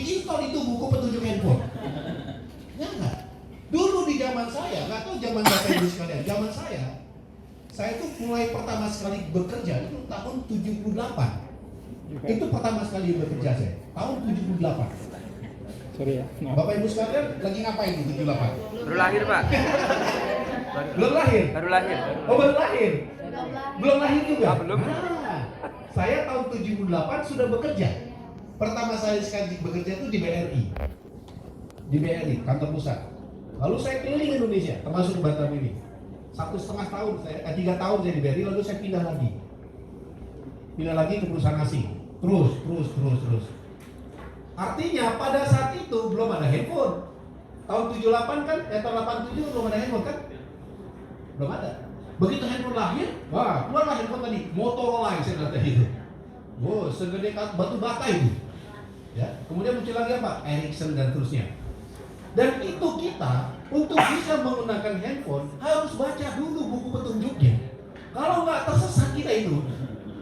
diinstal itu buku petunjuk handphone. Ya enggak? Dulu di zaman saya, nggak tahu zaman Bapak Ibu sekalian, zaman saya tuh mulai pertama sekali bekerja itu tahun 78. Itu pertama sekali bekerja saya, tahun 78. Sorry ya. Bapak Ibu sekalian lagi ngapain di 78? Baru lahir, Pak. Belum lahir? Baru lahir. Oh, baru lahir? Belum lahir juga? Belum. Nah, saya tahun 78 sudah bekerja. Pertama saya sekali bekerja itu di BRI. Di BRI, kantor pusat. Lalu saya keliling Indonesia, termasuk Batam ini. 1,5 tahun, 3 tahun saya di BRI, lalu saya pindah lagi. Pindah lagi ke perusahaan asing. Terus. Artinya pada saat itu belum ada handphone. Tahun 78 kan, tahun 87 belum ada handphone kan? Belum ada. Begitu handphone lahir, wah, keluarlah handphone tadi, Motorola yang saya lihat itu. Wow, segede batu bata itu. Ya, kemudian muncul lagi apa? Ericsson dan terusnya. Dan itu kita untuk bisa menggunakan handphone harus baca dulu buku petunjuknya. Kalau nggak tersesat kita itu,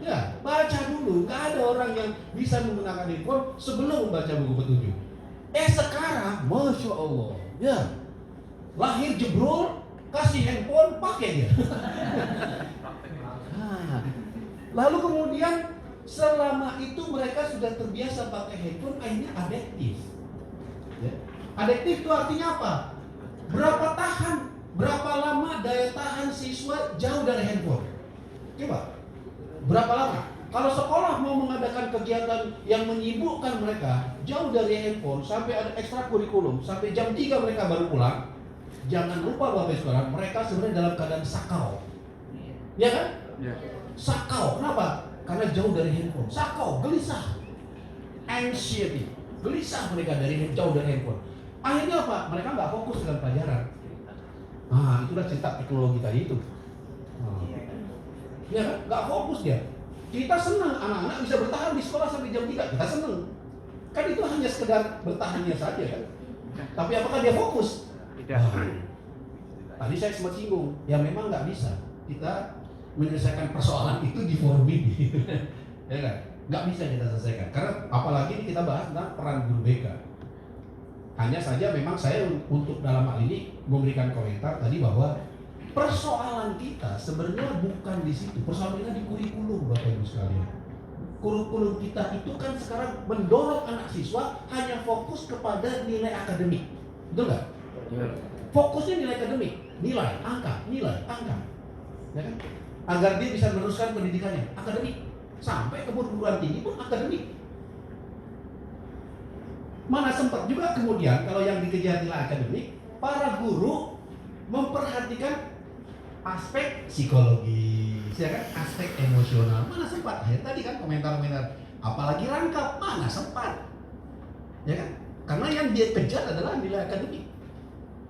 ya baca dulu. Nggak ada orang yang bisa menggunakan handphone sebelum membaca buku petunjuk. Sekarang, masya Allah, ya lahir jebrol, kasih handphone, pakai dia. Nah, lalu kemudian selama itu mereka sudah terbiasa pakai handphone, akhirnya adiktif. Ya. Adiktif itu artinya apa? Berapa lama daya tahan siswa jauh dari handphone? Coba, berapa lama? Kalau sekolah mau mengadakan kegiatan yang menyibukkan mereka jauh dari handphone sampai ada ekstrakurikulum, sampai jam 3 mereka baru pulang. Jangan lupa Bapak Ibu sekalian, mereka sebenarnya dalam keadaan sakau. Ya kan? Ya. Sakau, kenapa? Karena jauh dari handphone. Sakau, gelisah. Anxiety, gelisah mereka jauh dari handphone. Akhirnya apa? Mereka nggak fokus dengan pelajaran. Nah, itulah cerita teknologi tadi itu. Ya kan? Nggak fokus dia. Kita senang anak-anak bisa bertahan di sekolah sampai jam 3. Kita senang. Kan itu hanya sekedar bertahannya saja kan. Tapi apakah dia fokus? Tidak. Tadi saya sempat singgung, ya memang nggak bisa kita menyelesaikan persoalan itu di forum ini, ya kan? Nggak bisa kita selesaikan, karena apalagi ini kita bahas tentang peran guru BK. Hanya saja memang saya untuk dalam hal ini memberikan komentar tadi bahwa persoalan kita sebenarnya bukan di situ, persoalan kita di kurikulum, Bapak Ibu sekalian. Kurikulum kita itu kan sekarang mendorong anak siswa hanya fokus kepada nilai akademik, betul nggak? Fokusnya nilai akademik, nilai, angka, ya kan? Agar dia bisa meneruskan pendidikannya, akademik, sampai ke perguruan tinggi pun akademik. Mana sempat juga kemudian kalau yang dikejar nilai akademik, para guru memperhatikan aspek psikologi, ya kan? Aspek emosional, mana sempat? Ya, tadi kan komentar-komentar, apalagi rangkap, mana sempat? Ya kan? Karena yang dia kejar adalah nilai akademik.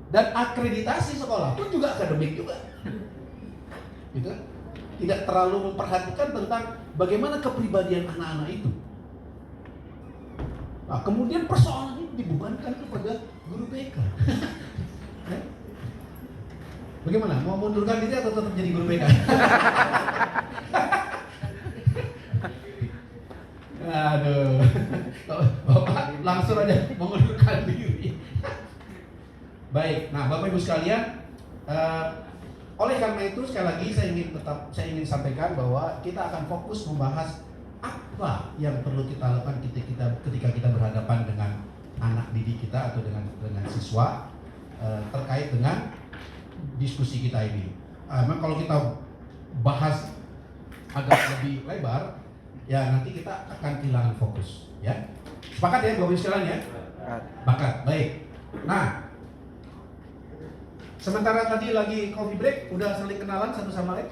Dan akreditasi sekolah pun juga akademik juga. Gitu. Tidak terlalu memperhatikan tentang bagaimana kepribadian anak-anak itu. Nah, kemudian persoalan ini dibebankan kepada guru BK. Ya? Bagaimana? Mau mundurkan diri atau tetap jadi guru BK? Aduh. Bapak langsung aja mengundurkan diri. Baik, nah Bapak Ibu sekalian, oleh karena itu sekali lagi saya ingin sampaikan bahwa kita akan fokus membahas apa yang perlu kita lakukan ketika kita berhadapan dengan anak didik kita atau dengan siswa terkait dengan diskusi kita ini. Memang kalau kita bahas agak lebih lebar, ya nanti kita akan kehilangan fokus. Ya, sepakat ya Bapak Ibu sekalian ya? Sepakat, baik. Nah, sementara tadi lagi coffee break, udah saling kenalan satu sama lain?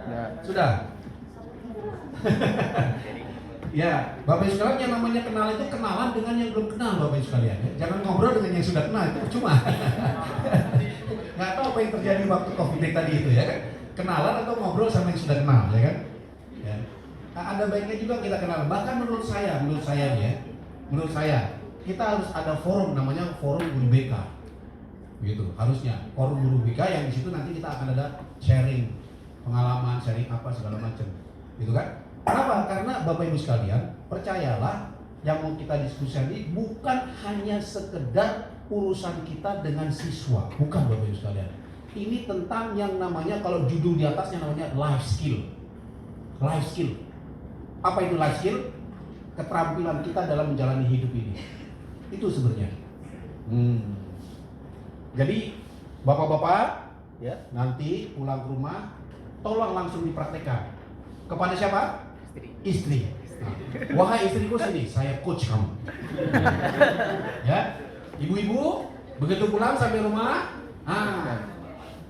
Ya. Sudah? Ya, Bapak Ibu sekalian, yang namanya kenal itu kenalan dengan yang belum kenal Bapak Ibu sekalian ya. Jangan ngobrol dengan yang sudah kenal, itu percuma. Nggak tahu apa yang terjadi waktu coffee break tadi itu ya kan. Kenalan atau ngobrol sama yang sudah kenal ya kan. Ya. Nah, ada baiknya juga kita kenal. Bahkan menurut saya nih ya, menurut saya kita harus ada forum namanya forum guru BK. Begitu, harusnya forum guru BK yang di situ nanti kita akan ada sharing pengalaman, sharing apa segala macam. Gitu kan? Kenapa? Karena Bapak Ibu sekalian, percayalah yang mau kita diskusikan ini bukan hanya sekedar urusan kita dengan siswa, bukan Bapak Ibu sekalian. Ini tentang yang namanya, kalau judul di atasnya namanya life skill. Life skill. Apa itu life skill? Keterampilan kita dalam menjalani hidup ini. Itu sebenarnya. Jadi bapak-bapak ya, nanti pulang ke rumah tolong langsung dipraktekkan. Kepada siapa? Istri. Nah, wahai istriku sini, saya coach kamu. Ya, ibu-ibu begitu pulang sampai rumah,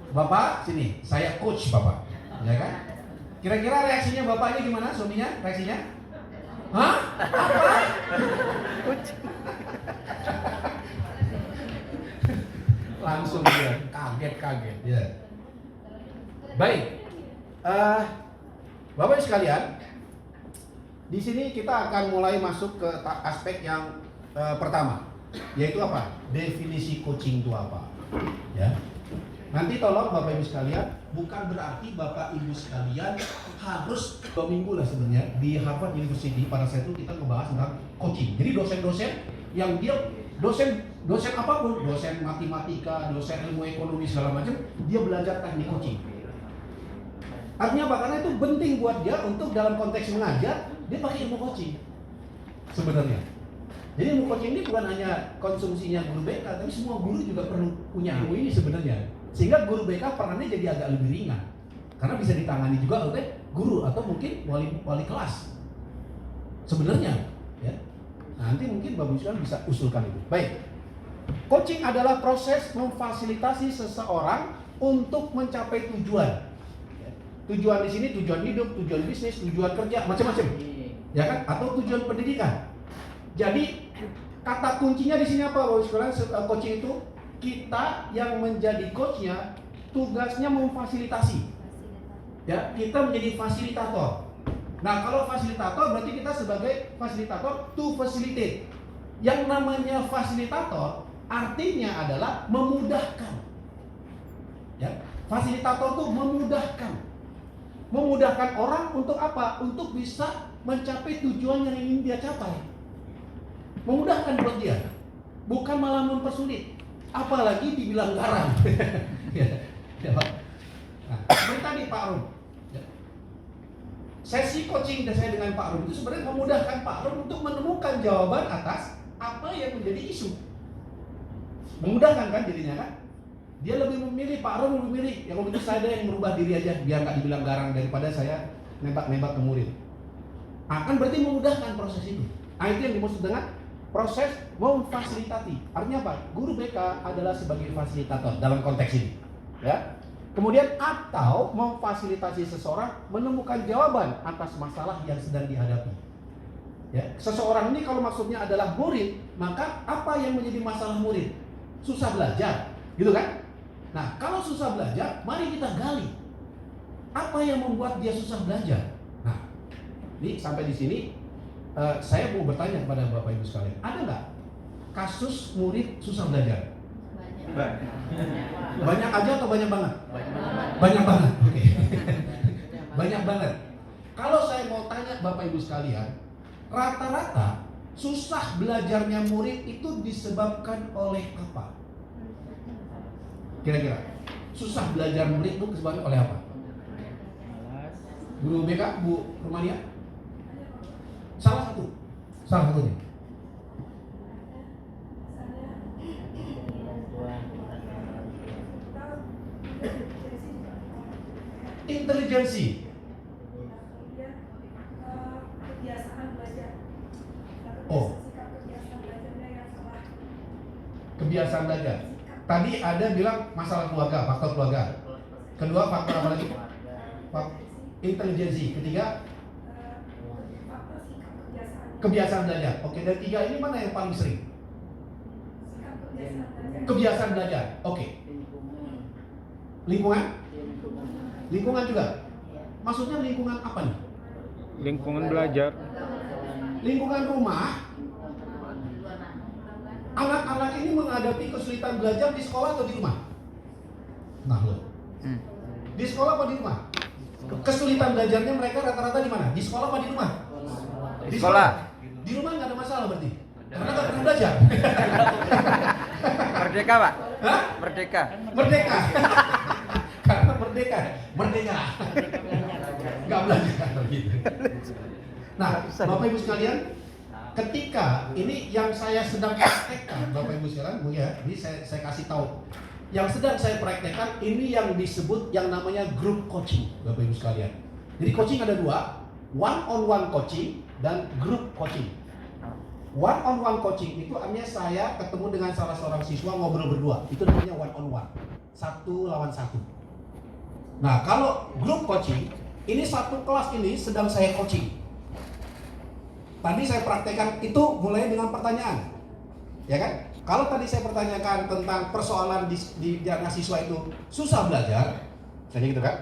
bapak sini, saya coach bapak, ya kan? Kira-kira reaksinya bapaknya gimana? Suaminya reaksinya? Hah? Apa? Langsung dia kaget. Ya. Baik, Bapak Ibu sekalian, di sini kita akan mulai masuk ke aspek yang pertama, yaitu apa? Definisi coaching itu apa? Ya. Nanti tolong Bapak Ibu sekalian, bukan berarti Bapak Ibu sekalian harus 2 minggu lah sebenarnya di Harvard University pada saat itu kita ngebahas tentang coaching. Jadi dosen-dosen yang dia dosen apapun, dosen matematika, dosen ilmu ekonomi segala macam, dia belajar teknik coaching. Artinya apa? Karena itu penting buat dia untuk dalam konteks mengajar, dia pakai ilmu coaching sebenarnya. Jadi ilmu coaching ini bukan hanya konsumsinya guru BK, tapi semua guru juga perlu punya ilmu ini sebenarnya. Sehingga guru BK perannya jadi agak lebih ringan, karena bisa ditangani juga oleh guru atau mungkin wali kelas sebenarnya. Ya. Nanti mungkin Bapak Ibu bisa usulkan itu. Baik, coaching adalah proses memfasilitasi seseorang untuk mencapai tujuan. Tujuan di sini tujuan hidup, tujuan bisnis, tujuan kerja, macam-macam, ya kan? Atau tujuan pendidikan. Jadi kata kuncinya di sini apa, Bapak sekalian? Coaching itu kita yang menjadi coachnya tugasnya memfasilitasi. Ya, kita menjadi fasilitator. Nah, kalau fasilitator berarti kita sebagai fasilitator to facilitate. Yang namanya fasilitator artinya adalah memudahkan. Ya, fasilitator itu memudahkan orang untuk apa? Untuk bisa mencapai tujuan yang ingin dia capai. Memudahkan buat dia, bukan malah mempersulit. Apalagi dibilang garang. Ya, Pak. Nah, seperti tadi Pak Rum. Ya. Sesi coaching saya dengan Pak Rum itu sebenarnya memudahkan Pak Rum untuk menemukan jawaban atas apa yang menjadi isu. Memudahkan kan jadinya kan? Dia lebih memilih, Pak Rum lebih memilih, yang begitu saya yang merubah diri aja biar nggak dibilang garang daripada saya nembak-nembak ke murid. Akan berarti memudahkan proses itu. Nah, itu yang dimaksud dengan proses memfasilitasi. Artinya apa? Guru BK adalah sebagai fasilitator dalam konteks ini. Ya. Kemudian atau memfasilitasi seseorang menemukan jawaban atas masalah yang sedang dihadapi. Ya. Seseorang ini kalau maksudnya adalah murid, maka apa yang menjadi masalah murid? Susah belajar, gitu kan? Nah, kalau susah belajar, mari kita gali. Apa yang membuat dia susah belajar? Nah, ini sampai di sini saya mau bertanya kepada Bapak Ibu sekalian, ada nggak kasus murid susah belajar? Banyak aja atau banyak banget? Banyak banget. Oke. Banyak banget. Kalau saya mau tanya Bapak Ibu sekalian, rata-rata susah belajarnya murid itu disebabkan oleh apa? Kira-kira susah belajar murid itu disebabkan oleh apa? Guru BK, Bu Rumania? Salah satunya. Intelijensi. Kebiasaan belajar. Oh. Kebiasaan belajar. Tadi ada bilang masalah keluarga, faktor keluarga. Kedua faktor apa lagi? Intelijensi. Ketiga kebiasaan belajar. Oke, dan tiga ini mana yang paling sering? Kebiasaan belajar. Oke. Lingkungan? Lingkungan juga. Maksudnya lingkungan apa nih? Lingkungan belajar. Lingkungan rumah. Anak-anak ini menghadapi kesulitan belajar di sekolah atau di rumah? Nah, loh. Di sekolah apa di rumah? Kesulitan belajarnya mereka rata-rata di mana? Di sekolah apa di rumah? Di sekolah. Di rumah nggak ada masalah berarti? Karena nggak pernah belajar. Merdeka, Pak. Hah? Merdeka. Merdeka. Karena merdeka. Nggak belajar gitu. Nah, Bapak Ibu sekalian, ketika ini yang saya sedang praktekkan, Bapak Ibu sekalian, ya, ini saya kasih tahu. Yang sedang saya praktekkan ini yang disebut yang namanya group coaching, Bapak Ibu sekalian. Jadi coaching ada dua, one on one coaching dan group coaching. One on one coaching itu artinya saya ketemu dengan salah seorang siswa ngobrol berdua. Itu namanya one on one. 1 lawan 1. Nah, kalau group coaching, ini satu kelas ini sedang saya coaching. Tadi saya praktekkan itu mulai dengan pertanyaan. Ya kan? Kalau tadi saya pertanyakan tentang persoalan di anak siswa itu susah belajar, misalnya gitu kan?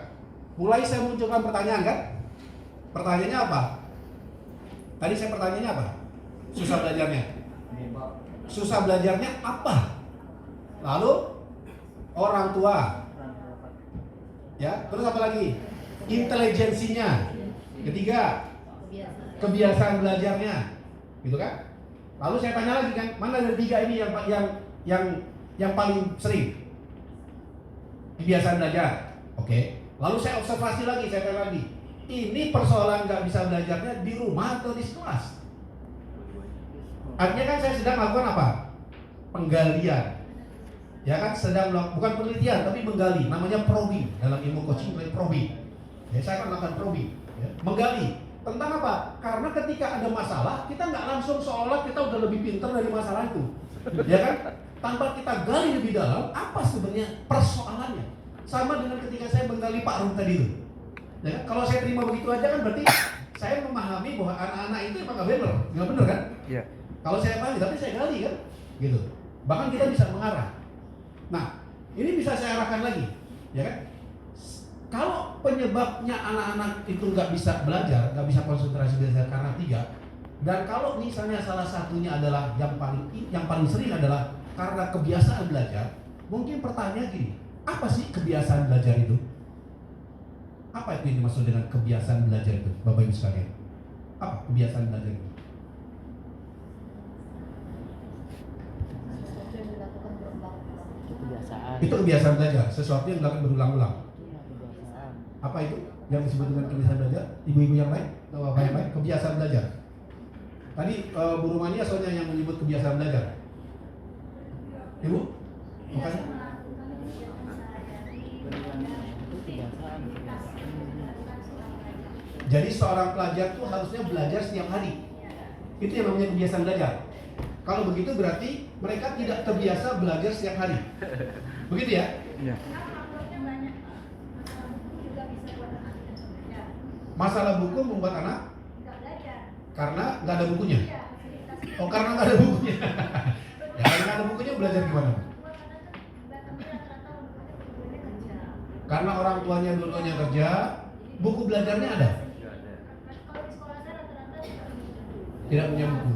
Mulai saya munculkan pertanyaan kan? Pertanyaannya apa? Tadi saya pertanyaannya apa? Susah belajarnya. Susah belajarnya apa? Lalu orang tua. Ya, terus apa lagi? Intelijensinya. Ketiga, kebiasaan belajarnya. Gitu kan? Lalu saya tanya lagi kan, mana dari 3 ini yang paling sering? Kebiasaan belajar. Oke. Lalu saya observasi lagi, saya tanya lagi. Ini persoalan nggak bisa belajarnya di rumah atau di kelas? Artinya kan saya sedang melakukan apa? Penggalian. Ya kan, sedang bukan penelitian tapi menggali. Namanya probing. Dalam ilmu coaching namanya probing. Ya, saya akan melakukan probing. Ya. Menggali. Tentang apa? Karena ketika ada masalah, kita nggak langsung seolah kita udah lebih pintar dari masalah itu. Ya kan? Tanpa kita gali lebih dalam, apa sebenarnya persoalannya? Sama dengan ketika saya menggali Pak Rum tadi itu. Ya kan? Kalau saya terima begitu aja kan berarti saya memahami bahwa anak-anak itu emang nggak benar kan? Iya. Kalau saya pahami, tapi saya gali kan, gitu. Bahkan kita bisa mengarah. Nah, ini bisa saya arahkan lagi, ya kan? Kalau penyebabnya anak-anak itu nggak bisa belajar, nggak bisa konsentrasi belajar karena 3, dan kalau misalnya salah satunya adalah yang paling sering adalah karena kebiasaan belajar, mungkin pertanyaan gini, apa sih kebiasaan belajar itu? Apa itu yang dimaksud dengan kebiasaan belajar itu, Bapak Ibu sekalian? Apa kebiasaan belajar itu? Itu kebiasaan belajar, sesuatu yang dilakukan berulang-ulang. Apa itu yang disebut dengan kebiasaan belajar? Ibu-ibu yang lain atau apa yang lain? Kebiasaan belajar. Tadi Bu Rumania soalnya yang menyebut kebiasaan belajar. Ibu? Bukan? Jadi seorang pelajar tuh harusnya belajar setiap hari. Itu yang namanya kebiasaan belajar. Kalau begitu berarti mereka tidak terbiasa belajar setiap hari. Begitu ya? Iya. Masalah buku membuat anak karena nggak ada bukunya. Oh, karena nggak ada bukunya. Ya, karena nggak ada bukunya belajar gimana? Karena orang tuanya dulunya kerja, buku belajarnya ada. Tidak punya buku.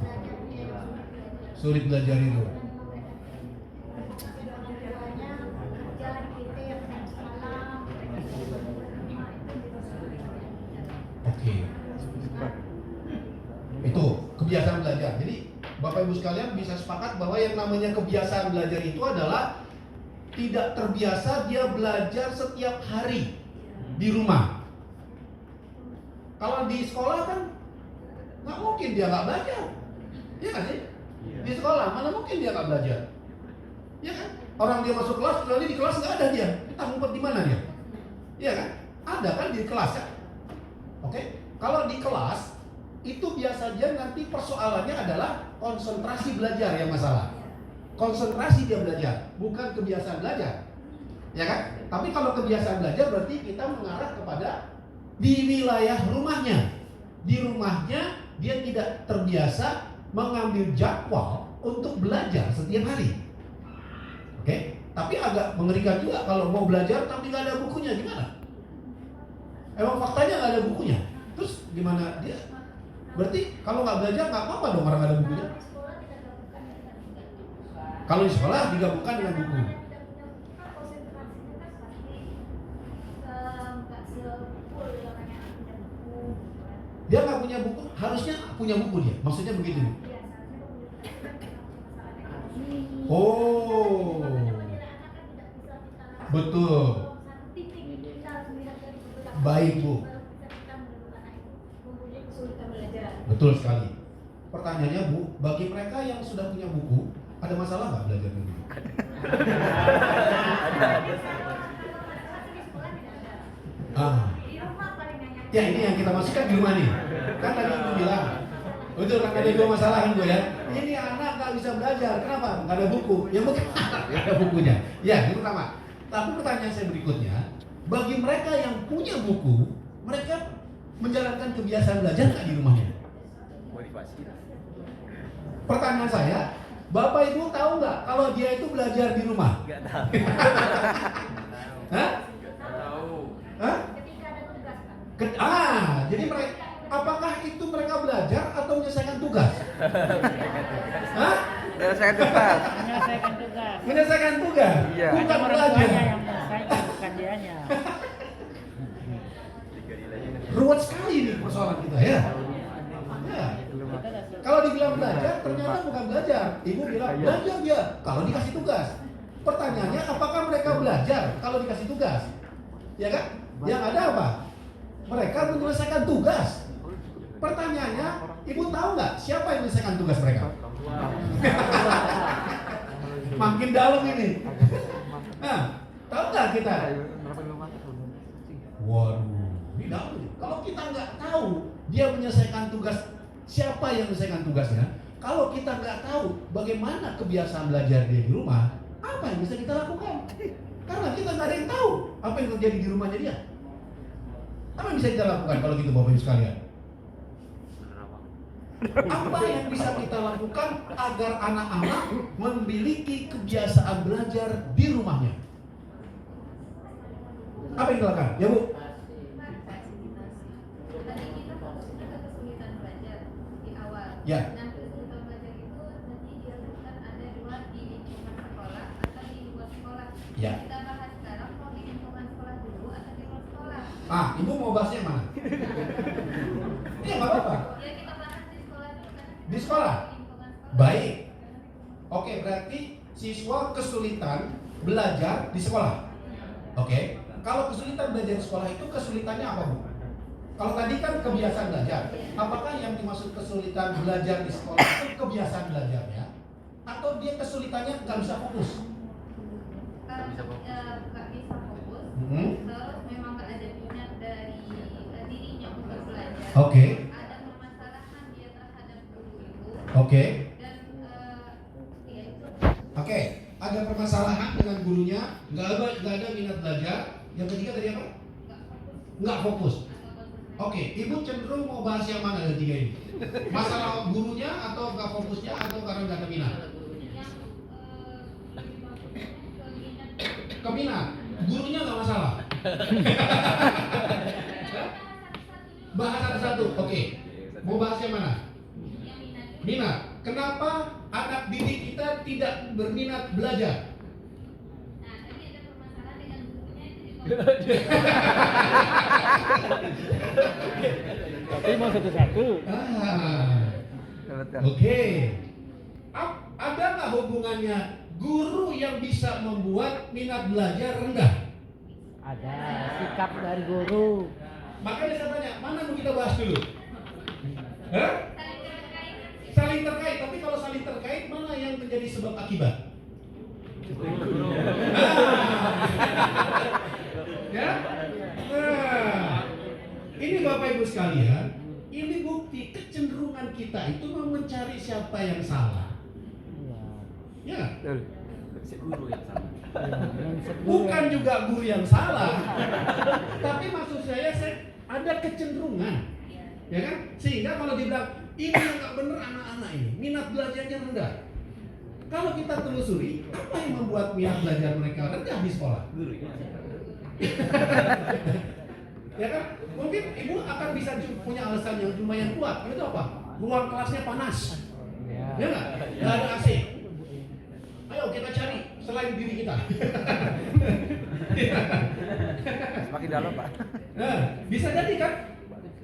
Sulit belajar itu. Oke. Itu kebiasaan belajar. Jadi Bapak Ibu sekalian bisa sepakat bahwa yang namanya kebiasaan belajar itu adalah tidak terbiasa dia belajar setiap hari di rumah. Kalau di sekolah kan nggak mungkin dia nggak belajar. Iya nggak sih? Di sekolah mana mungkin dia nggak belajar? Ya kan? Orang dia masuk kelas, kecuali di kelas nggak ada dia. Kita ngumpet di mana dia? Iya kan? Ada kan di kelas ya? Oke? Kalau di kelas itu biasanya nanti persoalannya adalah konsentrasi belajar yang masalah. Konsentrasi dia belajar, bukan kebiasaan belajar. Ya kan? Tapi kalau kebiasaan belajar berarti kita mengarah kepada di wilayah rumahnya. Di rumahnya dia tidak terbiasa mengambil jadwal untuk belajar setiap hari. Oke? Tapi agak mengerikan juga kalau mau belajar tapi nggak ada bukunya, gimana? Emang faktanya nggak ada bukunya. Terus gimana dia? Berarti kalau nggak belajar nggak apa-apa dong orang nggak ada bukunya. Kalau di sekolah digabungkan dengan buku. Dia nggak punya buku, harusnya punya buku dia? Maksudnya begitu? Bu? Iya, seharusnya kalau punya masalah kayak Oh, betul. Baik, Bu. kesulitan belajar. Betul sekali. Pertanyaannya, Bu, bagi mereka yang sudah punya buku, ada masalah nggak belajar buku? Ah. Ya, ini yang kita masukkan di rumah nih. Kan tadi Ibu bilang, betul kan ada dua masalah kan Bu ya? Ini anak nggak bisa belajar, kenapa? Nggak ada buku. Ya bukan, nggak ada bukunya. Ya, ini pertama. Tapi pertanyaan saya berikutnya, bagi mereka yang punya buku, mereka menjalankan kebiasaan belajar nggak di rumahnya? Motivasi. Pertanyaan saya, Bapak Ibu tahu nggak kalau dia itu belajar di rumah? Enggak tahu. Hah? Enggak tahu. Hah? Ketika ada tugas, Pak. Jadi mereka, apakah itu mereka belajar atau menyelesaikan tugas? Hah? Menyelesaikan tugas. Menyelesaikan tugas. Menyelesaikan tugas, Iya. bukan Ada orang belajar. tuanya yang menyelesaikan, bukan dianya. Ruwet sekali nih persoalan kita ya. Ya. Kalau dibilang belajar, ternyata bukan belajar. Ibu bilang belajar dia kalau dikasih tugas. Pertanyaannya, apakah mereka belajar kalau dikasih tugas? Ya kan? Yang ada apa? Mereka menyelesaikan tugas. Pertanyaannya, Ibu tahu nggak siapa yang menyelesaikan tugas mereka? Makin dalam ini. Nah, tahu nggak kita? Waduh, ini dalam. Kalau kita nggak tahu dia menyelesaikan tugas, siapa yang menyelesaikan tugasnya? Kalau kita nggak tahu bagaimana kebiasaan belajar dia di rumah, apa yang bisa kita lakukan? Karena kita nggak ada yang tahu apa yang terjadi di rumahnya dia. Apa yang bisa kita lakukan kalau gitu Bapak Ibu sekalian? Apa yang bisa kita lakukan agar anak-anak memiliki kebiasaan belajar di rumahnya? Apa yang dilakukan? Ya Bu? Tadi kita fokusnya ke kesulitan belajar di awal. Ya. Nah, kesulitan belajar itu nanti dilakukan ada dua di lingkungan sekolah atau di luar sekolah. Ya. Kita bahas sekarang mau di lingkungan sekolah dulu atau di luar sekolah. Ah, Ibu mau bahasnya yang mana? Iya, nggak apa-apa. Ya kita bahas di sekolah dulu kan. Di sekolah? Di lingkungan sekolah. Baik. Oke, berarti siswa kesulitan belajar di sekolah. Oke. Kalau kesulitan belajar di sekolah itu kesulitannya apa, Bu? Kalau tadi kan kebiasaan belajar. Apakah yang dimaksud kesulitan belajar di sekolah itu kebiasaan belajarnya? Atau dia kesulitannya nggak bisa fokus? Nggak bisa fokus. Terus memang nggak ada minat dari dirinya untuk belajar. Oke. Ada permasalahan dia terhadap guru itu. Oke. Dan ya itu. Oke. Ada permasalahan dengan gurunya, nggak ada minat belajar. Yang ketiga tadi apa? Nggak fokus. Oke, Ibu cenderung mau bahas yang mana dari tiga ini? Masalah gurunya atau nggak fokusnya atau karena nggak ada minat? Keminat, gurunya nggak masalah. Bahas satu-satu. Oke, mau bahas yang mana? Minat. Kenapa anak didik kita tidak berminat belajar? Nah, tadi ada permasalahan dengan gurunya itu di Tapi mau satu-satu. Oke. Ada nggak hubungannya guru yang bisa membuat minat belajar rendah? Ada sikap dari guru. Makanya saya tanya, mana mau kita bahas dulu? Hah? Saling terkait, tapi kalau saling terkait, mana yang menjadi sebab akibat? Ya? Nah, ini Bapak Ibu sekalian, ini bukti kecenderungan kita itu mau mencari siapa yang salah. Ya, Guru yang sama. bukan juga guru yang salah, tapi maksud saya ada kecenderungan, ya kan? Sehingga kalau dibilang ini yang nggak bener anak-anak ini, minat belajarnya rendah. Kalau kita telusuri, apa yang membuat minat belajar mereka rendah di sekolah? Guru ya. Ya kan? Mungkin ibu akan bisa punya alasan yang lumayan kuat. Itu apa? Ruang kelasnya panas. Ya nggak? Nggak ada AC. Ayo kita cari selain diri kita. Semakin dalam, Pak. Nah, bisa jadi kan?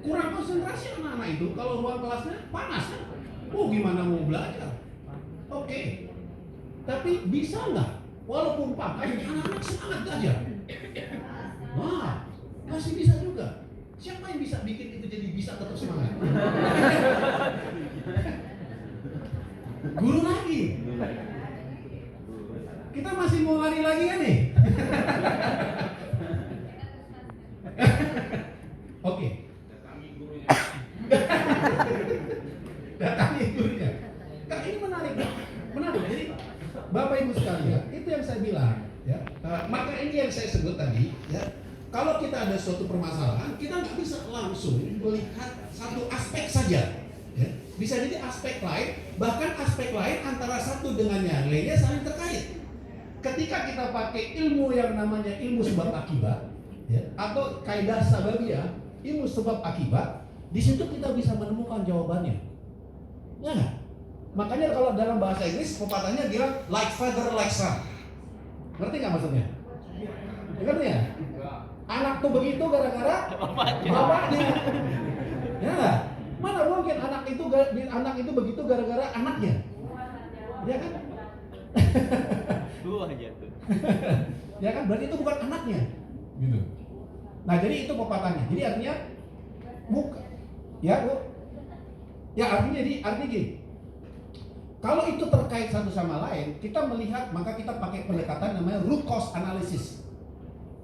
kurang konsentrasi anak-anak itu kalau ruang kelasnya panas kan? Oh gimana mau belajar? Oke. Tapi bisa nggak? Walaupun pakai anak-anak semangat belajar. Wah, masih bisa juga. Siapa yang bisa bikin itu jadi bisa tetap semangat? Guru lagi. Kita masih mau lari lagi kan nih? Oke. Datangi gurunya. Nah, ini menarik. Menarik. Jadi Bapak Ibu sekalian, itu yang saya bilang, ya. Maka ini yang saya sebut tadi, ya. Kalau kita ada suatu permasalahan, kita nggak bisa langsung melihat satu aspek saja, ya. Bisa jadi aspek lain, bahkan aspek lain antara satu dengan yang lainnya saling terkait. Ketika kita pakai ilmu yang namanya ilmu sebab akibat, ya, atau kaidah sababiyah, ilmu sebab akibat, di situ kita bisa menemukan jawabannya. Ya nggak? Makanya kalau dalam bahasa Inggris pepatahnya bilang like father like son. Ngerti nggak maksudnya? Ngerti ya? Anak tuh begitu gara-gara bapaknya. Ya nggak? Mana mungkin anak itu begitu gara-gara anaknya? Ya kan? Dua aja tuh. Ya kan? Berarti itu bukan anaknya. Gitu. Nah jadi itu pepatahnya. Jadi artinya bukan. Ya bu. Ya artinya gini. Kalau itu terkait satu sama lain, kita melihat, maka kita pakai pendekatan namanya root cause analysis,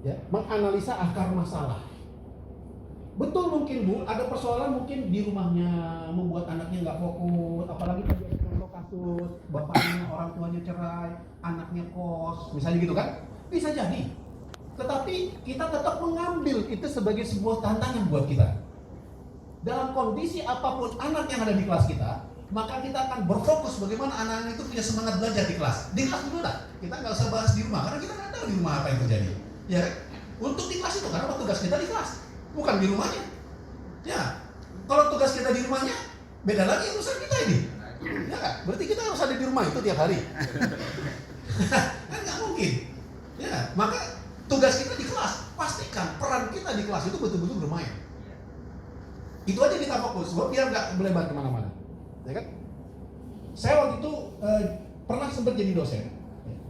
ya, menganalisa akar masalah. Betul mungkin Bu, ada persoalan mungkin di rumahnya membuat anaknya nggak fokus, apalagi terjadi contoh kasus bapaknya orang tuanya cerai, anaknya kos, misalnya gitu kan, bisa jadi. Tetapi kita tetap mengambil itu sebagai sebuah tantangan buat kita. Dalam kondisi apapun anak yang ada di kelas kita, maka kita akan berfokus bagaimana anak-anak itu punya semangat belajar di kelas. Di kelas dulu lah, kita nggak usah bahas di rumah karena kita nggak tahu di rumah apa yang terjadi. Ya, untuk di kelas itu karena tugas kita di kelas, bukan di rumahnya. Ya, kalau tugas kita di rumahnya, beda lagi urusan kita ini. Ya kan? Berarti kita harus ada di rumah itu tiap hari. Kan nggak mungkin. Ya, maka tugas kita di kelas, pastikan peran kita di kelas itu betul-betul bermain. Itu aja kita fokus, biar nggak melebar kemana-mana. Ya kan? Saya waktu itu pernah sempat jadi dosen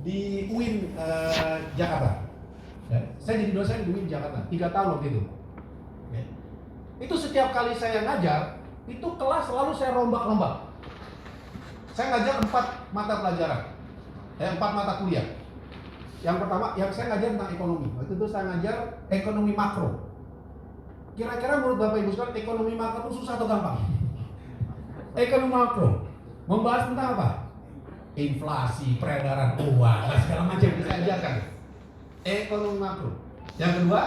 di UIN Jakarta. Ya, saya jadi dosen di UIN Jakarta 3 tahun waktu itu. Ya. Itu setiap kali saya ngajar, itu kelas selalu saya rombak-rombak. Saya ngajar 4 mata pelajaran, 4 mata kuliah. Yang pertama, yang saya ngajar tentang ekonomi. Waktu itu saya ngajar ekonomi makro. Kira-kira menurut Bapak Ibu sekalian, ekonomi makro itu susah atau gampang? Ekonomi makro membahas tentang apa? Inflasi, peredaran uang, segala macam yang saya ajarkan. Ekonomi makro. Yang kedua,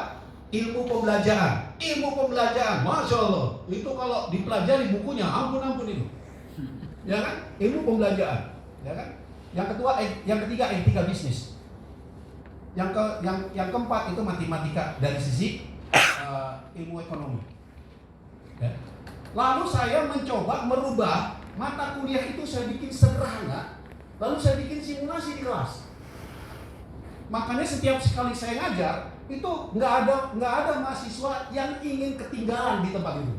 ilmu pembelajaran. Ilmu pembelajaran, masya Allah, itu kalau dipelajari bukunya, ampun itu. Ya kan? Ilmu pembelajaran. Ya kan? Yang ketiga, etika bisnis. Yang keempat itu matematika dari sisi ilmu ekonomi. Ya. Lalu saya mencoba merubah mata kuliah itu, saya bikin sederhana, lalu saya bikin simulasi di kelas. Makanya setiap sekali saya ngajar itu nggak ada mahasiswa yang ingin ketinggalan di tempat itu.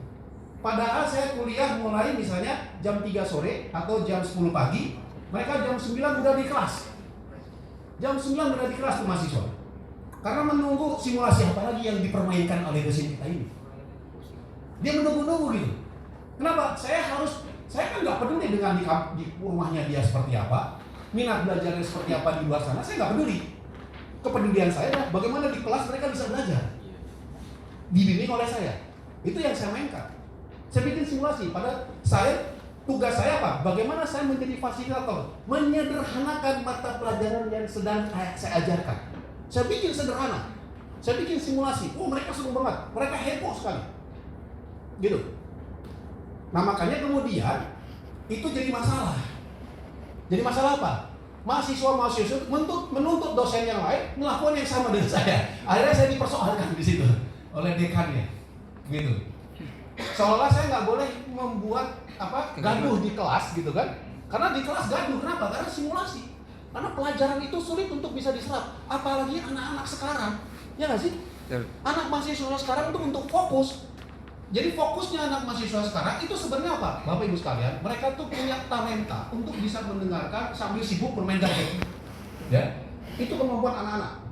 Padahal saya kuliah mulai misalnya jam 3 sore atau jam 10 pagi, mereka jam 9 udah di kelas. Jam 9 udah di kelas tuh mahasiswa. Karena menunggu simulasi apa lagi yang dipermainkan oleh dosen kita ini. Dia menunggu-nunggu gitu. Kenapa? Saya kan nggak peduli dengan di rumahnya dia seperti apa, minat belajarnya seperti apa di luar sana, saya nggak peduli. Kepedulian saya adalah bagaimana di kelas mereka bisa belajar, dibimbing oleh saya. Itu yang saya mainkan. Saya bikin simulasi. Pada tugas saya apa? Bagaimana saya menjadi fasilitator, menyederhanakan mata pelajaran yang sedang saya ajarkan. Saya bikin sederhana. Saya bikin simulasi. Oh, mereka senang banget. Mereka heboh sekali. Gitu. Nah, makanya kemudian itu jadi masalah. Jadi masalah apa? Mahasiswa menuntut dosen yang lain melakukan yang sama dengan saya. Akhirnya saya dipersoalkan di situ oleh dekannya. Gitu. Seolah saya nggak boleh membuat gaduh di kelas gitu kan? Karena di kelas gaduh, kenapa? Karena simulasi. Karena pelajaran itu sulit untuk bisa diserap. Apalagi anak-anak sekarang, ya nggak sih? Anak mahasiswa sekarang itu untuk fokus, Jadi fokusnya anak mahasiswa sekarang itu sebenarnya apa? Bapak Ibu sekalian, mereka tuh punya talenta untuk bisa mendengarkan sambil sibuk bermain gadget. Ya, itu kemampuan anak-anak.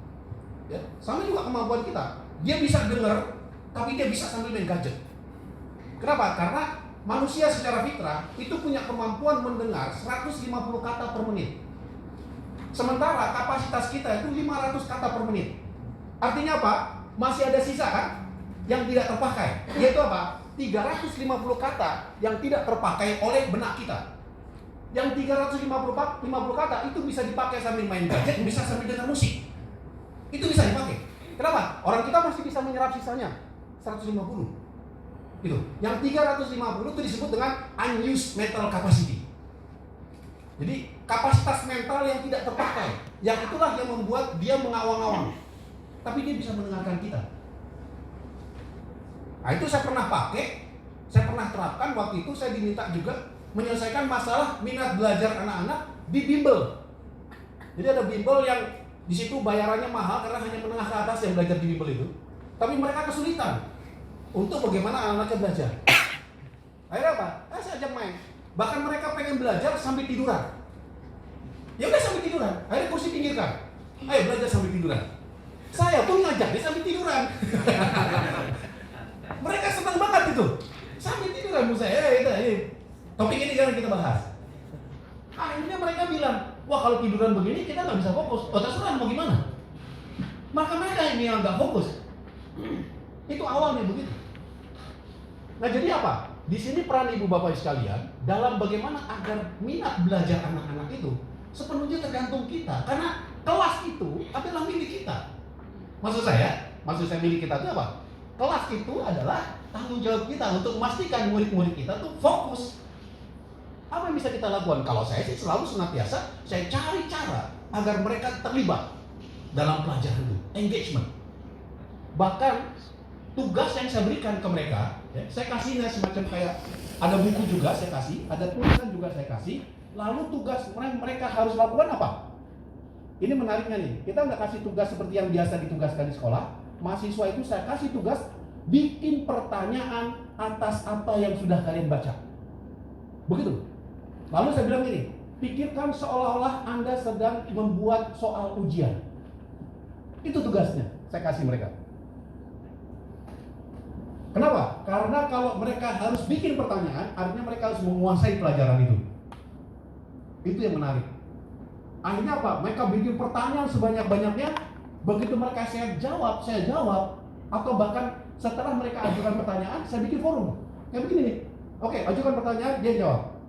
Ya, sama juga kemampuan kita. Dia bisa dengar, tapi dia bisa sambil main gadget. Kenapa? Karena manusia secara fitrah itu punya kemampuan mendengar 150 kata per menit. Sementara kapasitas kita itu 500 kata per menit. Artinya apa? Masih ada sisa kan? Yang tidak terpakai. Yaitu apa? 350 kata yang tidak terpakai oleh benak kita. Yang 350 kata itu bisa dipakai sambil main gadget, bisa sambil dengar musik. Itu bisa dipakai. Kenapa? Orang kita masih bisa menyerap sisanya 150. Itu. Yang 350 itu disebut dengan unused mental capacity. Jadi kapasitas mental yang tidak terpakai. Yang itulah yang membuat dia mengawang-awang. Tapi dia bisa mendengarkan kita. Nah, itu saya pernah pakai, saya pernah terapkan. Waktu itu saya diminta juga menyelesaikan masalah minat belajar anak-anak di bimbel. Jadi ada bimbel yang di situ bayarannya mahal karena hanya menengah ke atas yang belajar di bimbel itu. Tapi mereka kesulitan untuk bagaimana anak-anaknya belajar. Akhirnya apa? Saya ajak main. Bahkan mereka pengen belajar sambil tiduran. Ya udah sambil tiduran. Akhirnya kursi pinggirkan. Ayo belajar sambil tiduran. Saya pun ngajak dia sambil tiduran. Mereka senang banget itu. Sambil tiduran bu saya. Ini. Topik ini jangan kita bahas. Akhirnya mereka bilang, wah kalau tiduran begini kita nggak bisa fokus. Oh terserah mau gimana. Maka mereka ini yang nggak fokus. Itu awalnya begitu. Nah jadi apa? Di sini peran ibu bapak sekalian dalam bagaimana agar minat belajar anak-anak itu sepenuhnya tergantung kita. Karena kelas itu adalah milik kita. Maksud saya milik kita itu apa? Kelas itu adalah tanggung jawab kita untuk memastikan murid-murid kita tuh fokus. Apa yang bisa kita lakukan? Kalau saya sih selalu senantiasa saya cari cara agar mereka terlibat dalam pelajaran itu, engagement. Bahkan tugas yang saya berikan ke mereka, ya, saya kasihnya semacam kayak ada buku juga saya kasih, ada tulisan juga saya kasih. Lalu tugas mereka harus lakukan apa? Ini menariknya nih, kita nggak kasih tugas seperti yang biasa ditugaskan di sekolah. Mahasiswa itu saya kasih tugas bikin pertanyaan atas apa yang sudah kalian baca. Begitu. Lalu saya bilang gini, pikirkan seolah-olah Anda sedang membuat soal ujian. Itu tugasnya, saya kasih mereka. Kenapa? Karena kalau mereka harus bikin pertanyaan, artinya mereka harus menguasai pelajaran itu. Itu yang menarik. Akhirnya apa? Mereka bikin pertanyaan sebanyak-banyaknya. Begitu mereka saya jawab. Atau bahkan setelah mereka ajukan pertanyaan, saya bikin forum. Kayak begini nih. Oke, ajukan pertanyaan, dia jawab.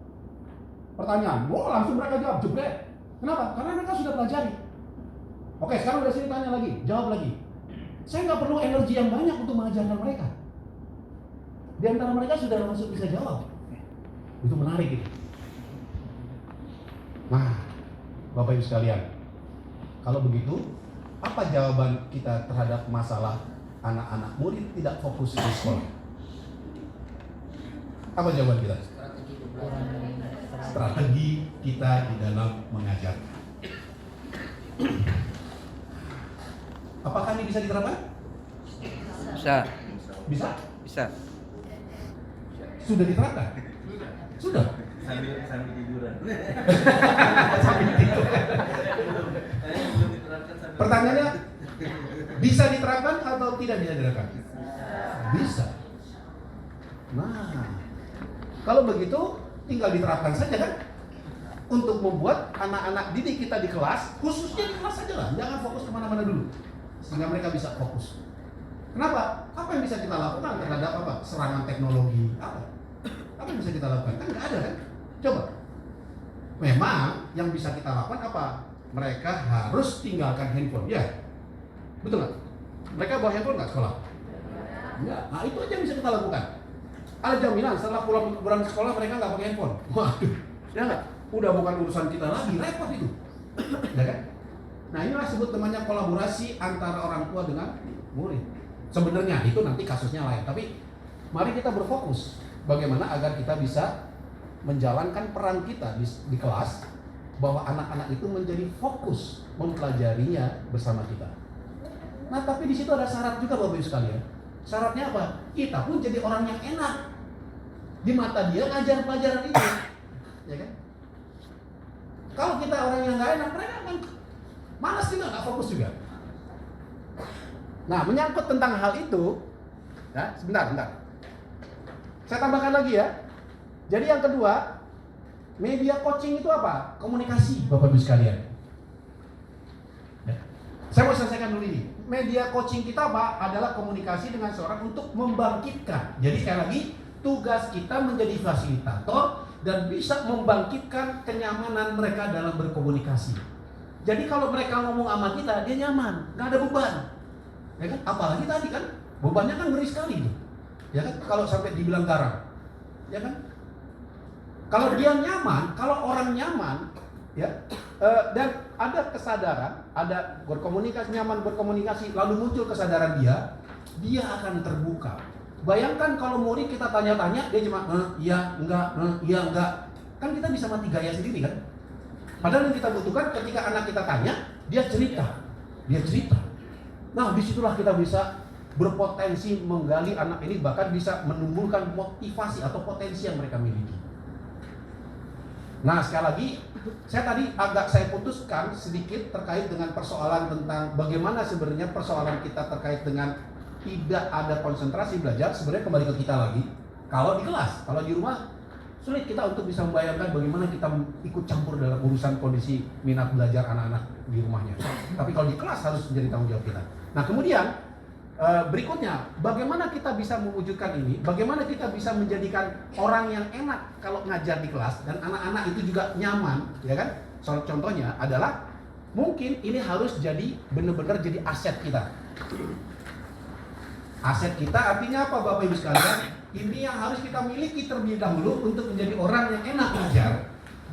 Pertanyaan, langsung mereka jawab, jebret. Kenapa? Karena mereka sudah pelajari. Oke, sekarang udah sini tanya lagi, jawab lagi. Saya nggak perlu energi yang banyak untuk mengajarkan mereka. Di antara mereka sudah langsung bisa jawab. Itu menarik gitu. Nah, Bapak Ibu sekalian, kalau begitu, apa jawaban kita terhadap masalah anak-anak murid tidak fokus di sekolah? Apa jawaban kita? Strategi kita di dalam mengajar. Apakah ini bisa diterapkan? Bisa. Bisa? Bisa. Sudah diterapkan? Sudah. Sambil tiduran. Pertanyaannya, bisa diterapkan atau tidak bisa diterapkan? Bisa. Nah, kalau begitu tinggal diterapkan saja kan? Untuk membuat anak-anak didik kita di kelas, khususnya di kelas saja lah, jangan fokus kemana-mana dulu, sehingga mereka bisa fokus. Kenapa? Apa yang bisa kita lakukan terhadap apa? Serangan teknologi apa? Apa yang bisa kita lakukan? Kan nggak ada kan? Coba. Memang yang bisa kita lakukan apa? Mereka harus tinggalkan handphone, ya? Betul nggak? Mereka bawa handphone nggak sekolah? Enggak. Nah itu aja yang bisa kita lakukan. Ada jaminan setelah pulang sekolah mereka nggak pakai handphone. Waduh, ya nggak? Udah bukan urusan kita lagi, repot itu, ya kan? Nah inilah sebut namanya kolaborasi antara orang tua dengan murid. Sebenarnya itu nanti kasusnya lain, tapi mari kita berfokus bagaimana agar kita bisa menjalankan peran kita di kelas, bahwa anak-anak itu menjadi fokus mempelajarinya bersama kita. Nah tapi di situ ada syarat juga Bapak Ibu sekalian. Syaratnya apa? Kita pun jadi orang yang enak di mata dia ngajar pelajaran itu, ya kan? Kalau kita orang yang nggak enak, mereka akan malas juga, nggak fokus juga. Nah, menyangkut tentang hal itu, ya, sebentar. Saya tambahkan lagi ya. Jadi yang kedua, media coaching itu apa? Komunikasi, Bapak Ibu sekalian. Ya. Saya mau selesaikan dulu ini. Media coaching kita apa? Adalah komunikasi dengan seorang untuk membangkitkan. Jadi sekali lagi, tugas kita menjadi fasilitator dan bisa membangkitkan kenyamanan mereka dalam berkomunikasi. Jadi kalau mereka ngomong sama kita, dia nyaman, nggak ada beban. Ya kan? Apalagi tadi kan, bebannya kan ngeri sekali tuh. Ya kan? Kalau sampai dibilang garang. Ya kan? Kalau dia nyaman, kalau orang nyaman, ya, dan ada kesadaran, ada berkomunikasi, nyaman berkomunikasi, lalu muncul kesadaran dia akan terbuka. Bayangkan kalau murid kita tanya-tanya, dia cuma iya, enggak. Kan kita bisa mati gaya sendiri kan? Padahal yang kita butuhkan ketika anak kita tanya, dia cerita. Nah, disitulah kita bisa berpotensi menggali anak ini, bahkan bisa menumbuhkan motivasi atau potensi yang mereka miliki. Nah, sekali lagi, saya putuskan sedikit terkait dengan persoalan tentang bagaimana sebenarnya persoalan kita terkait dengan tidak ada konsentrasi belajar. Sebenarnya kembali ke kita lagi. Kalau di kelas, kalau di rumah, sulit kita untuk bisa membayangkan bagaimana kita ikut campur dalam urusan kondisi minat belajar anak-anak di rumahnya. Tapi kalau di kelas harus menjadi tanggung jawab kita. Nah, kemudian berikutnya, bagaimana kita bisa mewujudkan ini? Bagaimana kita bisa menjadikan orang yang enak kalau ngajar di kelas dan anak-anak itu juga nyaman, ya kan? Contohnya adalah mungkin ini harus jadi benar-benar jadi aset kita. Aset kita artinya apa, Bapak Ibu sekalian? Ini yang harus kita miliki terlebih dahulu untuk menjadi orang yang enak ngajar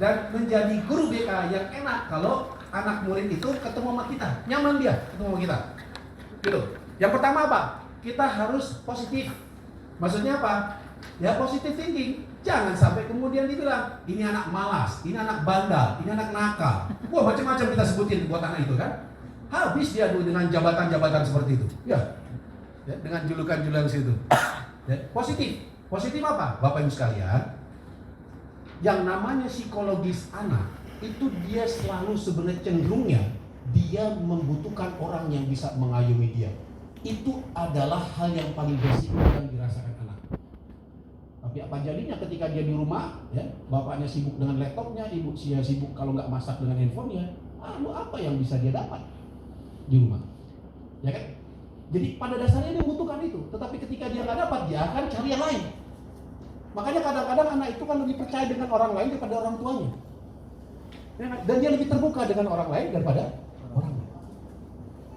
dan menjadi guru BK yang enak kalau anak murid itu ketemu sama kita, nyaman dia ketemu sama kita. Gitu. Yang pertama apa? Kita harus positif. Maksudnya apa? Ya positive thinking. Jangan sampai kemudian dibilang ini anak malas, ini anak bandal, ini anak nakal. Wah, macam-macam kita sebutin buat anak itu kan. Habis dia dengan jabatan-jabatan seperti itu. Ya, dengan julukan-julukan situ. Ya, positif. Positif apa? Bapak Ibu sekalian, yang namanya psikologis anak itu dia selalu sebenarnya cenderungnya dia membutuhkan orang yang bisa mengayomi dia. Itu adalah hal yang paling basic yang dirasakan anak. Tapi apa jadinya ketika dia di rumah, ya, bapaknya sibuk dengan laptopnya, ibu sibuk kalau nggak masak dengan handphonenya, lalu apa yang bisa dia dapat di rumah? Ya kan? Jadi pada dasarnya dia membutuhkan itu, tetapi ketika dia nggak dapat, dia akan cari yang lain. Makanya kadang-kadang anak itu kan lebih percaya dengan orang lain daripada orang tuanya. Dan dia lebih terbuka dengan orang lain daripada orang lain.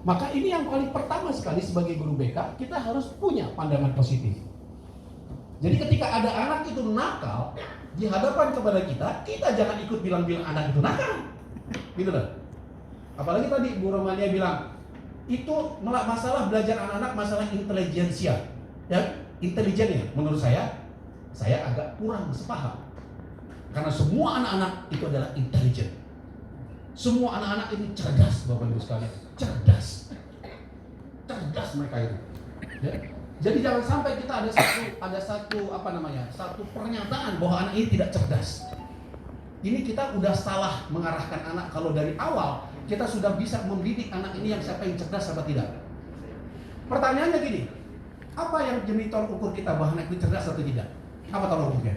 Maka ini yang paling pertama sekali sebagai guru BK, kita harus punya pandangan positif. Jadi ketika ada anak itu nakal di hadapan kepada kita jangan ikut bilang-bilang anak itu nakal. Gitu kan? Apalagi tadi Bu Romania bilang, itu masalah belajar anak-anak, masalah intelijensia. Ya, intelijen ya, menurut saya agak kurang sepaham. Karena semua anak-anak itu adalah intelijen. Semua anak-anak ini cerdas, Bapak Ibu sekalian. Cerdas mereka itu. Ya. Jadi jangan sampai kita ada satu pernyataan bahwa anak ini tidak cerdas. Ini kita udah salah mengarahkan anak kalau dari awal kita sudah bisa mendidik anak ini yang siapa yang cerdas apa tidak. Pertanyaannya gini, apa yang jadi tolak ukur kita bahwa anak ini cerdas atau tidak? Apa tolak ukurnya?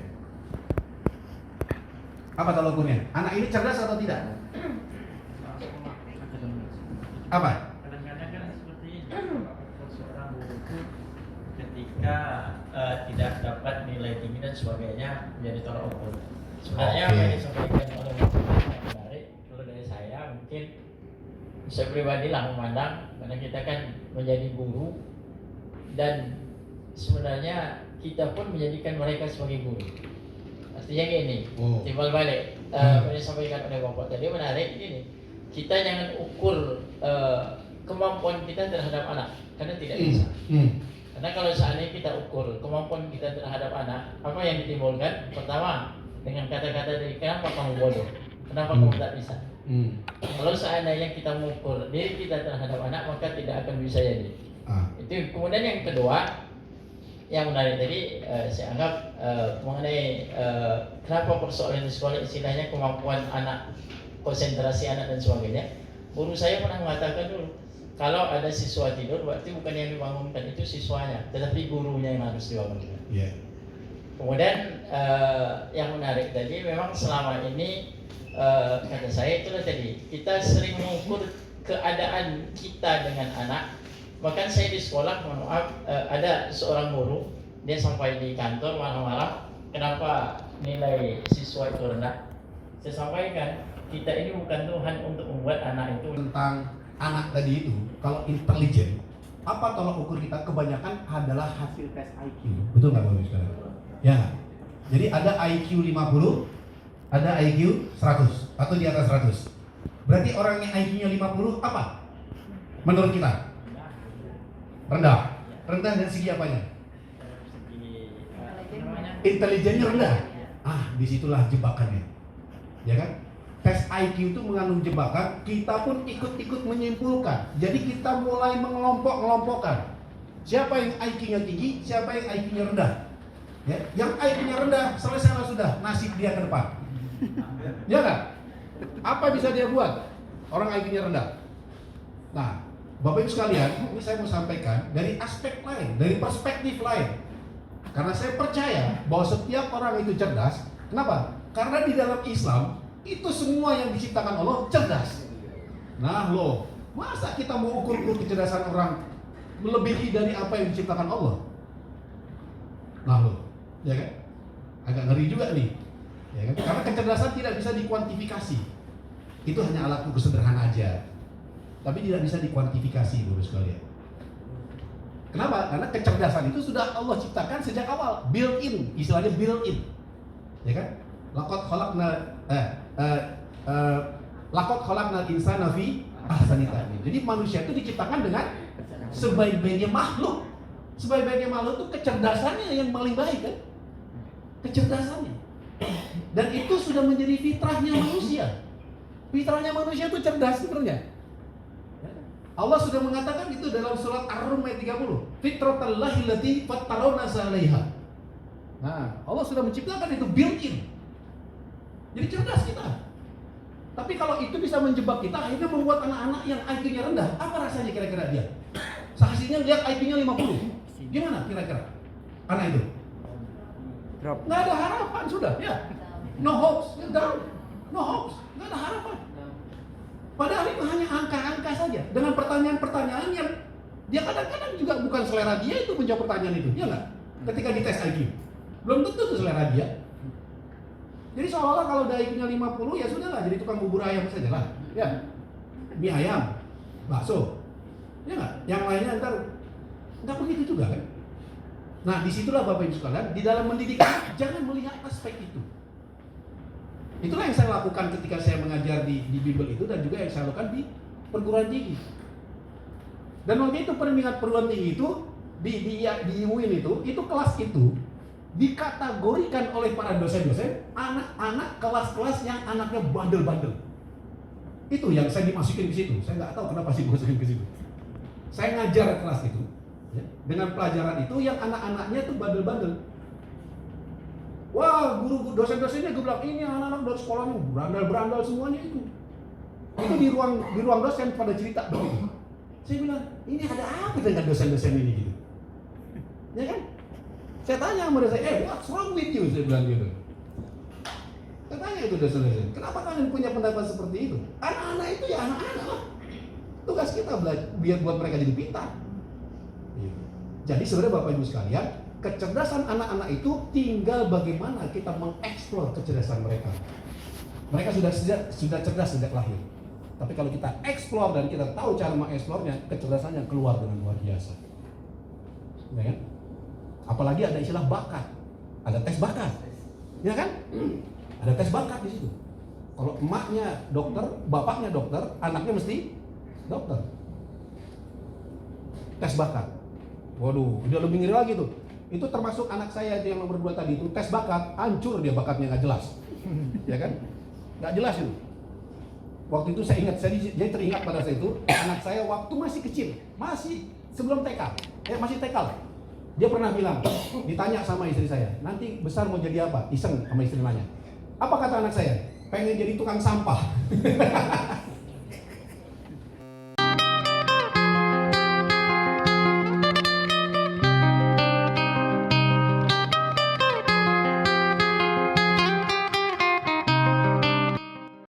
Apa tolak ukurnya? Anak ini cerdas atau tidak? Apa? Kadang-kadang kan seperti ini, seorang guru itu ketika tidak dapat nilai tinggi dan sebagainya menjadi tolak ukur. Sebenarnya apa yang disampaikan oleh Bapak menarik. Kalau dari saya mungkin saya pribadi lah memandang, karena kita kan menjadi guru dan sebenarnya kita pun menjadikan mereka sebagai guru. Artinya gini, timbal balik yang disampaikan oleh Bapak tadi menarik ini. Kita jangan ukur kemampuan kita terhadap anak, karena tidak bisa. Karena kalau seandainya kita ukur kemampuan kita terhadap anak, apa yang ditimbulkan? Pertama, dengan kata-kata dari kenapa kamu bodoh, kenapa kamu tak bisa. Kalau seandainya kita mengukur diri kita terhadap anak, maka tidak akan bisa jadi. Itu kemudian yang kedua, yang menarik tadi saya anggap mengenai kenapa persoalan di sekolah istilahnya kemampuan anak, konsentrasi anak dan sebagainya. Guru saya pernah mengatakan dulu, kalau ada siswa tidur berarti bukan yang dibangunkan itu siswanya, tetapi gurunya yang harus dibangunkan. Yeah. Kemudian yang menarik tadi memang selama ini kata saya itulah tadi kita sering mengukur keadaan kita dengan anak. Bahkan saya di sekolah, mohon maaf, ada seorang guru dia sampai di kantor malam-malam, kenapa nilai siswa itu rendah? Saya sampaikan kita ini bukan Tuhan untuk membuat anak itu. Tentang anak tadi itu, kalau intelijen, apa tolak ukur kita kebanyakan adalah hasil tes IQ. Betul nggak Bapak sekarang? Ya. Jadi ada IQ 50, ada IQ 100 atau di atas 100. Berarti orang yang IQ-nya 50 apa? Menurut kita? Rendah. Rendah dari segi apanya? Intelijennya rendah. Disitulah jebakannya. Ya kan? Tes IQ itu mengandung jebakan, kita pun ikut-ikut menyimpulkan. Jadi kita mulai mengelompok-ngelompokkan. Siapa yang IQ-nya tinggi, siapa yang IQ-nya rendah. Ya, yang IQ-nya rendah, selesailah sudah, nasib dia ke depan. Ya kan? Apa bisa dia buat? Orang IQ-nya rendah. Nah, Bapak Ibu sekalian, ini saya mau sampaikan dari aspek lain, dari perspektif lain. Karena saya percaya bahwa setiap orang itu cerdas. Kenapa? Karena di dalam Islam itu semua yang diciptakan Allah cerdas. Nah loh, masa kita mau ukur-ukur kecerdasan orang melebihi dari apa yang diciptakan Allah? Nah loh, ya kan? Agak ngeri juga nih, ya kan? Karena kecerdasan tidak bisa dikuantifikasi. Itu hanya alat ukur sederhana aja, tapi tidak bisa dikuantifikasi, Bapak sekalian. Kenapa? Karena kecerdasan itu sudah Allah ciptakan sejak awal, built-in, istilahnya built-in, ya kan? Laqad khalaqnal insana fi ahsani taqwim. Jadi manusia itu diciptakan dengan sebaik-baiknya makhluk. Sebaik-baiknya makhluk itu kecerdasannya yang paling baik kan? Kecerdasannya. Dan itu sudah menjadi fitrahnya manusia. Fitrahnya manusia itu cerdas sebenarnya. Allah sudah mengatakan itu dalam surat Ar-Rum ayat 30. Fitratallahi allati fattarawna 'alaiha. Nah, Allah sudah menciptakan itu built-in. Jadi cerdas kita. Tapi kalau itu bisa menjebak kita, akhirnya membuat anak-anak yang IQ-nya rendah. Apa rasanya kira-kira dia? Saksinya lihat IQ-nya 50. Gimana kira-kira anak itu? Drop. Nggak ada harapan sudah, ya. No hopes, down. No hopes, nggak ada harapan. Padahal itu hanya angka-angka saja. Dengan pertanyaan-pertanyaan yang dia kadang-kadang juga bukan selera dia itu menjawab pertanyaan itu, ya nggak? Ketika dites IQ, belum tentu itu selera dia. Jadi seolah-olah kalau udah IQ-nya 50 ya sudahlah, jadi tukang bubur ayam saja lah, ya. Mie ayam, bakso, ya nggak? Yang lainnya nggak begitu juga kan? Nah disitulah Bapak Ibu sekalian, di dalam mendidikan jangan melihat aspek itu. Itulah yang saya lakukan ketika saya mengajar di Bimbel itu, dan juga yang saya lakukan di perguruan tinggi. Dan waktu itu perguruan tinggi itu di UIN itu kelas itu dikategorikan oleh para dosen-dosen anak-anak kelas-kelas yang anaknya bandel-bandel. Itu yang saya dimasukin ke situ. Saya nggak tahu kenapa sih dimasukin ke situ. Saya ngajar kelas itu, ya, dengan pelajaran itu yang anak-anaknya tuh bandel-bandel. Wah, guru dosen-dosennya gue bilang ini anak-anak dari sekolahnya berandal-berandal semuanya itu. Itu di ruang dosen pada cerita begitu. Saya bilang ini ada apa dengan dosen-dosen ini gitu? Ya kan? Saya tanya sama dosen, what's wrong with you? Saya bilang gitu. Saya tanya itu dosen-dosen, kenapa kalian punya pendapat seperti itu? Anak-anak itu ya anak-anak lah. Tugas kita biar buat mereka jadi pintar. Jadi sebenarnya Bapak Ibu sekalian, kecerdasan anak-anak itu tinggal bagaimana kita mengeksplor kecerdasan mereka. Mereka sudah cerdas sejak lahir. Tapi kalau kita eksplor dan kita tahu cara mengeksplornya, kecerdasannya keluar dengan luar biasa. Ya kan? Apalagi ada istilah bakat, ada tes bakat, ya kan? Ada tes bakat di situ. Kalau emaknya dokter, bapaknya dokter, anaknya mesti dokter. Tes bakat. Waduh, udah lebih ngeri lagi tuh. Itu termasuk anak saya yang nomor 2 tadi itu tes bakat, hancur dia bakatnya nggak jelas, ya kan? Nggak jelas itu. Waktu itu saya ingat, saya teringat pada saya itu anak saya waktu masih kecil, masih sebelum TK, masih TK lah. Dia pernah bilang, ditanya sama istri saya, nanti besar mau jadi apa? Iseng sama istri nanya. Apa kata anak saya? Pengen jadi tukang sampah.